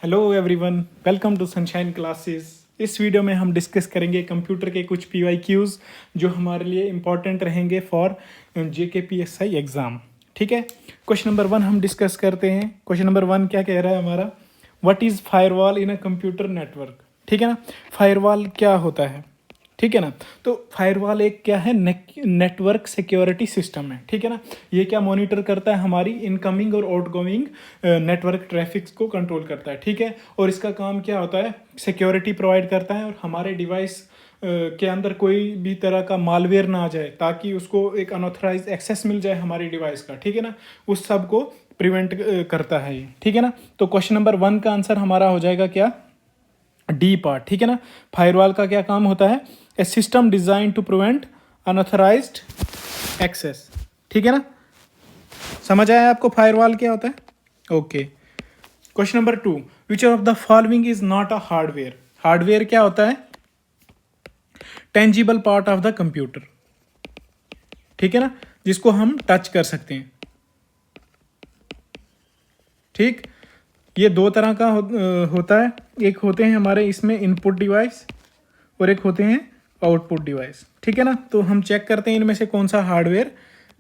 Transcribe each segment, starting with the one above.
Hello everyone, welcome to Sunshine classes. इस video में हम डिस्कस करेंगे कंप्यूटर के कुछ PYQs जो हमारे लिए इम्पॉर्टेंट रहेंगे फॉर JKPSI एग्ज़ाम। ठीक है, क्वेश्चन नंबर 1 हम डिस्कस करते हैं। क्वेश्चन नंबर 1 क्या कह रहा है हमारा, what is firewall in a computer network. ठीक है ना, फायरवॉल क्या होता है। ठीक है ना, तो फायरवॉल एक क्या है, नेटवर्क सिक्योरिटी सिस्टम है। ठीक है ना, ये क्या मॉनिटर करता है, हमारी इनकमिंग और आउटगोइंग नेटवर्क ट्रैफिक को कंट्रोल करता है। ठीक है, और इसका काम क्या होता है, सिक्योरिटी प्रोवाइड करता है और हमारे डिवाइस के अंदर कोई भी तरह का मालवेयर ना आ जाए, ताकि उसको एक अनऑथराइज एक्सेस मिल जाए हमारी डिवाइस का। ठीक है ना, उस सब को प्रिवेंट करता है ये। ठीक है ना, तो क्वेश्चन नंबर 1 का आंसर हमारा हो जाएगा क्या, डी पार्ट। ठीक है ना, फायरवॉल का क्या काम होता है, a system design to prevent unauthorised access. ठीक है ना, समझ आया आपको फायरवॉल क्या होता है। Okay, question number 2, which of the following is not a hardware. Hardware क्या होता है, tangible part of the computer. ठीक है ना, जिसको हम टच कर सकते हैं। ठीक, ये दो तरह का होता है, एक होते हैं हमारे इसमें इनपुट डिवाइस और एक होते हैं आउटपुट डिवाइस। ठीक है ना, तो हम चेक करते हैं इनमें से कौन सा हार्डवेयर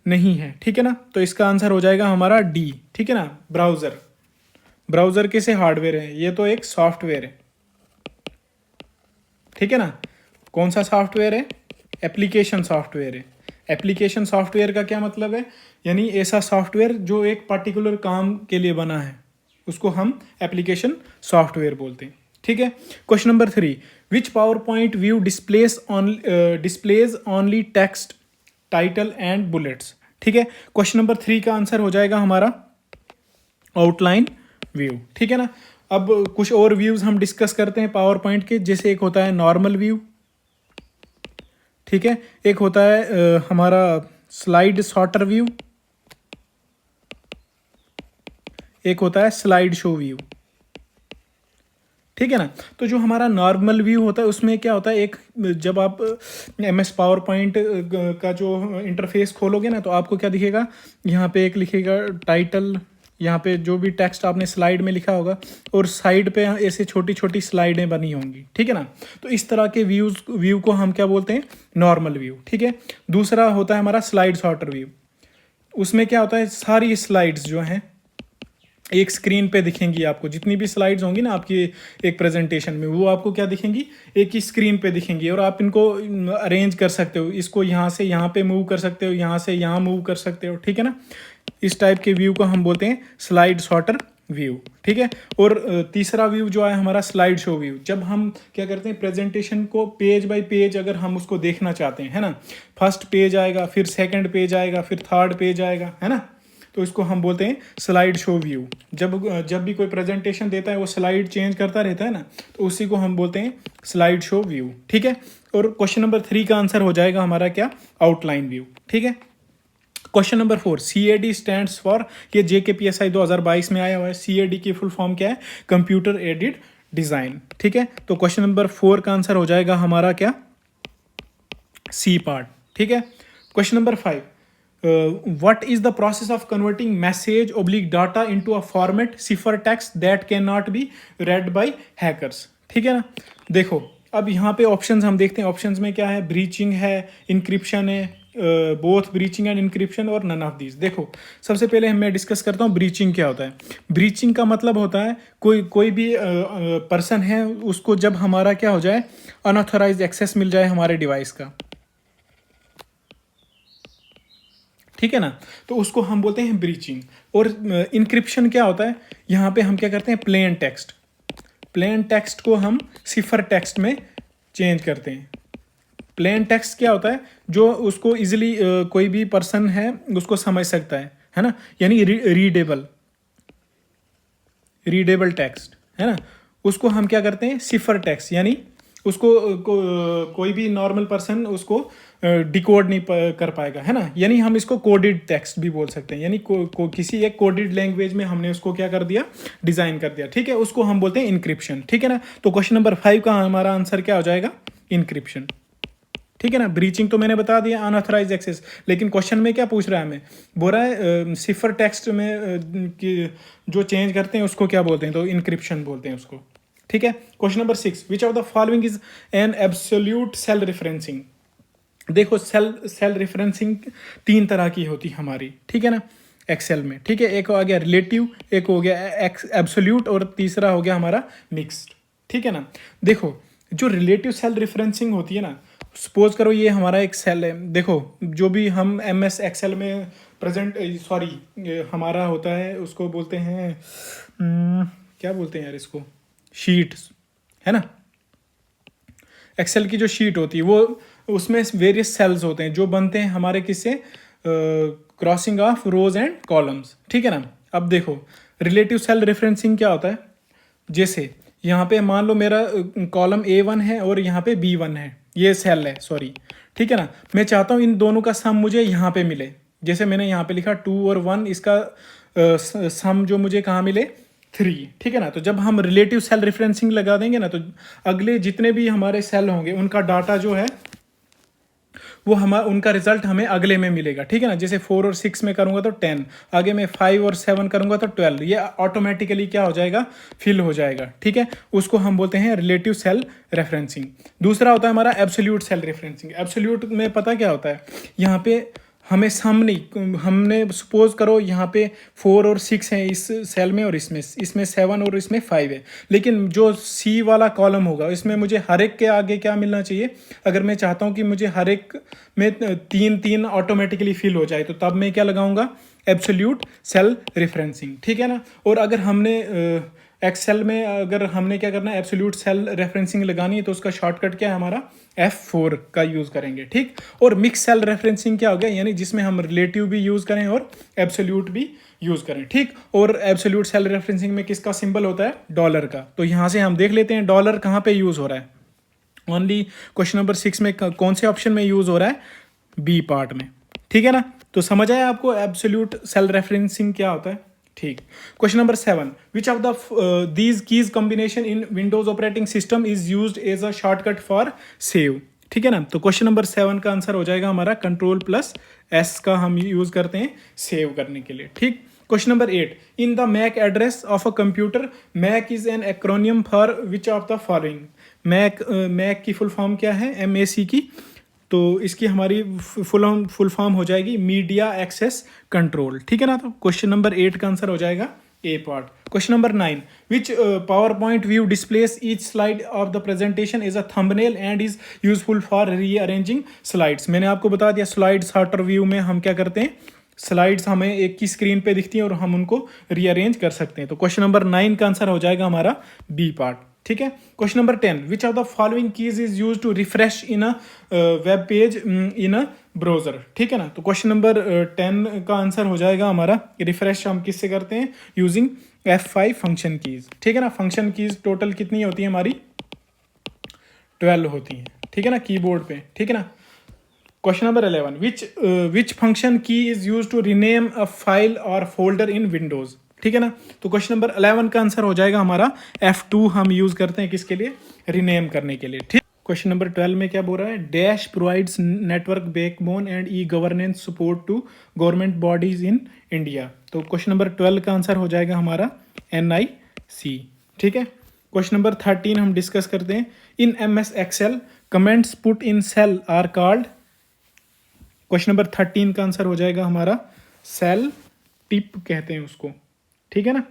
नहीं है। ठीक है ना, तो इसका आंसर हो जाएगा हमारा डी। ठीक है ना, ब्राउज़र। ब्राउज़र कैसे हार्डवेयर है, ये तो एक सॉफ्टवेयर है। ठीक है ना, कौन सा सॉफ्टवेयर है, एप्लीकेशन सॉफ्टवेयर है। एप्लीकेशन सॉफ्टवेयर का क्या मतलब है, यानी ऐसा सॉफ्टवेयर जो एक पर्टिकुलर काम के लिए बना है, उसको हम एप्लीकेशन सॉफ्टवेयर बोलते हैं। ठीक है, question number 3, which power point view displays only text, title and bullets. ठीक है, क्वेश्चन नंबर 3 का आंसर हो जाएगा हमारा आउटलाइन व्यू। ठीक है ना, अब कुछ और व्यूज हम डिस्कस करते हैं पावर पॉइंट के, जैसे एक होता है नॉर्मल व्यू। ठीक है, एक होता है हमारा स्लाइड सॉर्टर व्यू, एक होता है स्लाइड शो व्यू। ठीक है ना, तो जो हमारा नॉर्मल व्यू होता है उसमें क्या होता है, एक जब आप MS पावर पॉइंट का जो इंटरफेस खोलोगे ना, तो आपको क्या दिखेगा, यहाँ पे एक लिखेगा टाइटल, यहाँ पे जो भी टेक्स्ट आपने स्लाइड में लिखा होगा, और साइड पे ऐसे छोटी छोटी स्लाइडें बनी होंगी। ठीक है ना, तो इस तरह के व्यू को हम क्या बोलते हैं, नॉर्मल व्यू। ठीक है, दूसरा होता है हमारा स्लाइड सॉर्टर व्यू। उसमें क्या होता है, सारी स्लाइड्स जो हैं एक स्क्रीन पे दिखेंगी आपको, जितनी भी स्लाइड्स होंगी ना आपकी एक प्रेजेंटेशन में, वो आपको क्या दिखेंगी, एक ही स्क्रीन पे दिखेंगी, और आप इनको अरेंज कर सकते हो, इसको यहाँ से यहाँ पे मूव कर सकते हो, यहाँ से यहाँ मूव कर सकते हो। ठीक है ना, इस टाइप के व्यू को हम बोलते हैं स्लाइड सॉर्टर व्यू। ठीक है, और तीसरा व्यू जो है हमारा स्लाइड शो व्यू। जब हम क्या करते हैं, प्रेजेंटेशन को पेज बाय पेज अगर हम उसको देखना चाहते हैं, है ना, फर्स्ट पेज आएगा, फिर सेकंड पेज आएगा, फिर थर्ड पेज आएगा, है ना, तो इसको हम बोलते हैं स्लाइड शो व्यू। जब भी कोई प्रेजेंटेशन देता है वो स्लाइड चेंज करता रहता है ना, तो उसी को हम बोलते हैं स्लाइड शो व्यू। ठीक है, और क्वेश्चन नंबर 3 का आंसर हो जाएगा हमारा क्या, आउटलाइन व्यू। ठीक है, question number 4, CAD stands for, ये JKPSI 2022 में आया हुआ है। CAD की फुल फॉर्म क्या है, कंप्यूटर एडेड डिजाइन। ठीक है, तो क्वेश्चन नंबर 4 का आंसर हो जाएगा हमारा क्या, सी पार्ट। ठीक है, question number 5, what is the process of converting message oblique data into a format cipher text that cannot be read by hackers। ठीक है ना, देखो अब यहाँ पे ऑप्शंस हम देखते हैं, ऑप्शंस में क्या है, ब्रीचिंग है, इंक्रिप्शन है, बोथ ब्रीचिंग एंड इंक्रिप्शन और नन ऑफ दीज। देखो सबसे पहले मैं डिस्कस करता हूँ ब्रीचिंग क्या होता है। ब्रीचिंग का मतलब होता है कोई भी पर्सन है, उसको जब हमारा क्या हो जाए, अनऑथराइज एक्सेस मिल जाए हमारे डिवाइस का। ठीक है ना, तो उसको हम बोलते हैं ब्रीचिंग। और इंक्रिप्शन क्या होता है, यहाँ पे हम क्या करते हैं, प्लेन टेक्स्ट को हम सिफर टेक्स्ट में चेंज करते हैं। प्लेन टेक्स्ट क्या होता है, जो उसको इजीली कोई भी पर्सन है उसको समझ सकता है ना, यानी रीडेबल टेक्स्ट, है ना, उसको हम क्या करते हैं, सिफर टेक्स्ट, यानी उसको कोई भी नॉर्मल पर्सन उसको डिकोड नहीं कर पाएगा, है ना, यानी हम इसको कोडेड टेक्स्ट भी बोल सकते हैं, यानी किसी एक कोडेड लैंग्वेज में हमने उसको क्या कर दिया, डिज़ाइन कर दिया। ठीक है, उसको हम बोलते हैं इंक्रिप्शन। ठीक है ना, तो क्वेश्चन नंबर 5 का हमारा आंसर क्या हो जाएगा, इंक्रिप्शन। ठीक है ना। ब्रीचिंग तो मैंने बता दिया, अनऑथराइज एक्सेस। लेकिन क्वेश्चन में क्या पूछ रहा है हमें, बोल रहा है सिफर टेक्स्ट में जो चेंज करते हैं उसको क्या बोलते हैं, तो इनक्रिप्शन बोलते हैं उसको। ठीक है। Question number 6, which of the following is an absolute cell referencing. देखो सेल रेफरेंसिंग 3 तरह की होती है हमारी, ठीक है ना, एक्सेल में। ठीक है, एक हो गया रिलेटिव, एक हो गया एब्सोल्यूट, और तीसरा हो गया हमारा मिक्स्ड। ठीक है ना। देखो जो रिलेटिव सेल रेफरेंसिंग होती है ना, सपोज करो ये हमारा एक सेल है। देखो जो भी हम MS एक्सेल में प्रेजेंट, सॉरी हमारा होता है उसको बोलते हैं क्या बोलते हैं यार इसको, शीट्स, है ना। एक्सेल की जो शीट होती है वो, उसमें वेरियस सेल्स होते हैं जो बनते हैं हमारे किससे, crossing of rose and columns. ठीक है ना। अब देखो रिलेटिव सेल रेफरेंसिंग क्या होता है, जैसे यहाँ पे मान लो मेरा कॉलम A1 है और यहाँ पे B1 है, ये सेल है, सॉरी। ठीक है ना। मैं चाहता हूँ इन दोनों का सम मुझे यहाँ पे मिले, जैसे मैंने यहाँ पे लिखा 2 और 1, इसका सम जो मुझे कहाँ मिले, 3। ठीक है ना। तो जब हम रिलेटिव सेल रेफरेंसिंग लगा देंगे ना, तो अगले जितने भी हमारे सेल होंगे उनका डाटा जो है वो उनका रिजल्ट हमें अगले में मिलेगा। ठीक है ना। जैसे 4 और 6 में करूंगा तो 10, आगे में 5 और 7 करूंगा तो 12, ये ऑटोमेटिकली क्या हो जाएगा, फिल हो जाएगा। ठीक है, उसको हम बोलते हैं रिलेटिव सेल रेफरेंसिंग। दूसरा होता है हमारा एब्सोल्यूट सेल रेफरेंसिंग। एब्सोल्यूट में पता क्या होता है, यहाँ पे हमें सम नहीं, हमने सपोज करो यहाँ पे 4 और 6 हैं इस सेल में, और इसमें 7 और इसमें 5 है, लेकिन जो C वाला कॉलम होगा इसमें मुझे हर एक के आगे क्या मिलना चाहिए। अगर मैं चाहता हूँ कि मुझे हर एक में 3 ऑटोमेटिकली फिल हो जाए, तो तब मैं क्या लगाऊंगा, एब्सोल्यूट सेल रेफरेंसिंग। ठीक है ना। और अगर हमने एक्सेल में अगर हमने क्या करना है, एब्सोल्यूट सेल रेफरेंसिंग लगानी है, तो उसका शॉर्टकट क्या है हमारा, F4 का यूज़ करेंगे। ठीक। और मिक्स सेल रेफरेंसिंग क्या हो गया, यानी जिसमें हम रिलेटिव भी यूज़ करें और एब्सोल्यूट भी यूज़ करें। ठीक। और एब्सोल्यूट सेल रेफरेंसिंग में किसका सिंबल होता है, डॉलर का। तो यहाँ से हम देख लेते हैं डॉलर कहाँ पे यूज़ हो रहा है। ओनली क्वेश्चन नंबर 6 में कौन से ऑप्शन में यूज़ हो रहा है, B पार्ट में। ठीक है ना। तो समझ आया आपको एब्सोल्यूट सेल रेफरेंसिंग क्या होता है। ठीक। Question number 7, which of the these keys combination in Windows operating system is used as a shortcut for save. ठीक है ना। तो क्वेश्चन नंबर 7 का आंसर हो जाएगा हमारा Ctrl+S का हम यूज करते हैं सेव करने के लिए। ठीक। Question number 8, in the MAC address of a computer, MAC is an acronym for which of the following. MAC की फुल फॉर्म क्या है, MAC की। तो इसकी हमारी फुल फॉर्म हो जाएगी मीडिया एक्सेस कंट्रोल। ठीक है ना। तो क्वेश्चन नंबर 8 का आंसर हो जाएगा A part. Question number 9, which power point view displace each slide of the presentation is a thumbnail and is useful for rearranging slides. मैंने आपको बता दिया स्लाइड सॉर्टर व्यू में हम क्या करते हैं, स्लाइड्स हमें एक की स्क्रीन पे दिखती हैं और हम उनको रीअरेंज कर सकते हैं। तो क्वेश्चन नंबर 9 का आंसर हो जाएगा हमारा B पार्ट। ठीक है। Question number 10, which of the following keys is use to refresh in a web page in a browser. ठीक है ना। तो क्वेश्चन नंबर 10 का आंसर हो जाएगा हमारा, रिफ्रेश हम किससे करते हैं, यूजिंग F5 फंक्शन कीज। ठीक है ना। फंक्शन कीज टोटल कितनी होती है हमारी, 12 होती हैं। ठीक है ना, कीबोर्ड पे। ठीक है ना। Question number 11, which function key is use to rename a file और फोल्डर इन विंडोज। ठीक है ना। तो क्वेश्चन नंबर 11 का आंसर हो जाएगा हमारा F2 हम यूज करते हैं किसके लिए, रीनेम करने के लिए। ठीक। क्वेश्चन नंबर 12 में क्या बोल रहा है, dash provides network backbone and e governance support to government bodies in India. तो क्वेश्चन नंबर 12 का आंसर हो जाएगा हमारा NIC। ठीक है। क्वेश्चन नंबर 13 हम डिस्कस करते हैं, in MS Excel comments put in cell are called. Question number 13 का आंसर हो जाएगा हमारा सेल टिप कहते हैं उसको। ठीक है ना,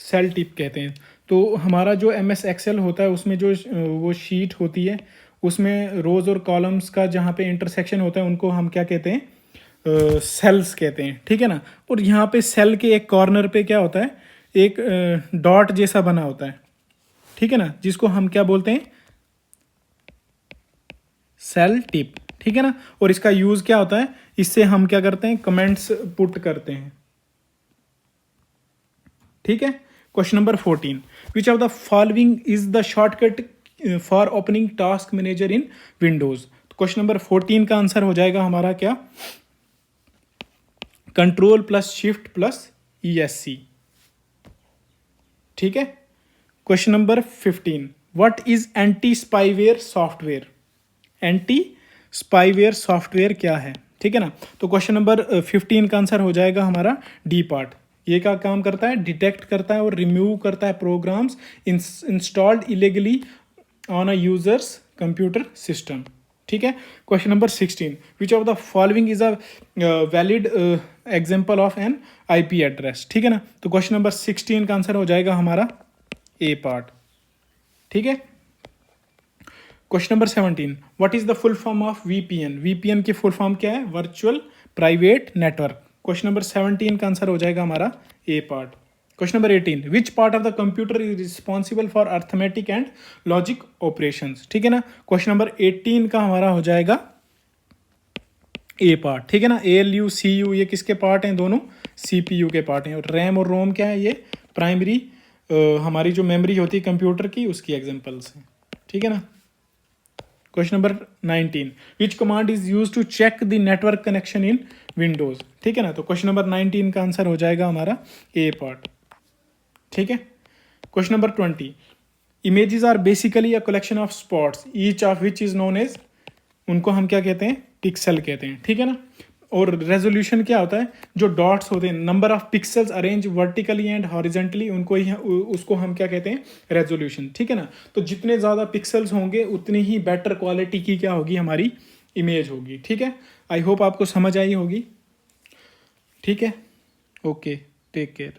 सेल टिप कहते हैं। तो हमारा जो MS एक्सेल होता है उसमें जो वो शीट होती है उसमें रोज और कॉलम्स का जहाँ पे इंटरसेक्शन होता है उनको हम क्या कहते हैं, सेल्स कहते हैं। ठीक है ना। और यहाँ पे सेल के एक कॉर्नर पे क्या होता है, एक डॉट जैसा बना होता है। ठीक है ना, जिसको हम क्या बोलते हैं, सेल टिप। ठीक है ना। और इसका यूज क्या होता है, इससे हम क्या करते हैं, कमेंट्स पुट करते हैं। ठीक है। Question number 14, which of the following is the shortcut for opening task manager in Windows. Question number 14 का आंसर हो जाएगा हमारा क्या, Ctrl+Shift+ESC। ठीक है। Question number 15, what is anti spyware software. Anti spyware software क्या है, ठीक है ना। तो क्वेश्चन नंबर 15 का आंसर हो जाएगा हमारा डी पार्ट। ये क्या काम करता है, डिटेक्ट करता है और रिमूव करता है programs installed illegally on a user's computer system, ठीक है। Question number 16, which of the following is a valid example of an IP address, ठीक है ना। तो क्वेश्चन नंबर 16 का आंसर हो जाएगा हमारा ए पार्ट, ठीक है। Question number 17, what is the full form of VPN, VPN की फुल फॉर्म क्या है, virtual private network. Question number 17 का आंसर हो जाएगा हमारा a part. Question number 18, which part of the computer is responsible for arithmetic and logic operations, ठीक है ना। क्वेश्चन नंबर 18 का हमारा हो जाएगा ए पार्ट, ठीक है ना। ALU CU ये किसके पार्ट हैं, दोनों CPU के पार्ट हैं। और रैम और रोम क्या है, ये प्राइमरी हमारी जो मेमोरी होती है कंप्यूटर की, उसकी एग्जांपल्स हैं, ठीक है ना। Question number 19, which command is use to check the network connection in Windows, ठीक है ना। तो क्वेश्चन नंबर 19 का आंसर हो जाएगा हमारा ए पार्ट, ठीक है। Question number 20, images are basically a collection of spots each of which is known as, उनको हम क्या कहते हैं, पिक्सल कहते हैं, ठीक है ना। और रेजोल्यूशन क्या होता है, जो डॉट्स होते हैं, number of pixels arrange vertically and horizontally, उनको ही उसको हम क्या कहते हैं, रेजोल्यूशन, ठीक है ना। तो जितने ज़्यादा पिक्सल्स होंगे उतनी ही बेटर क्वालिटी की क्या होगी, हमारी इमेज होगी, ठीक है। आई होप आपको समझ आई होगी, ठीक है। Okay, take care.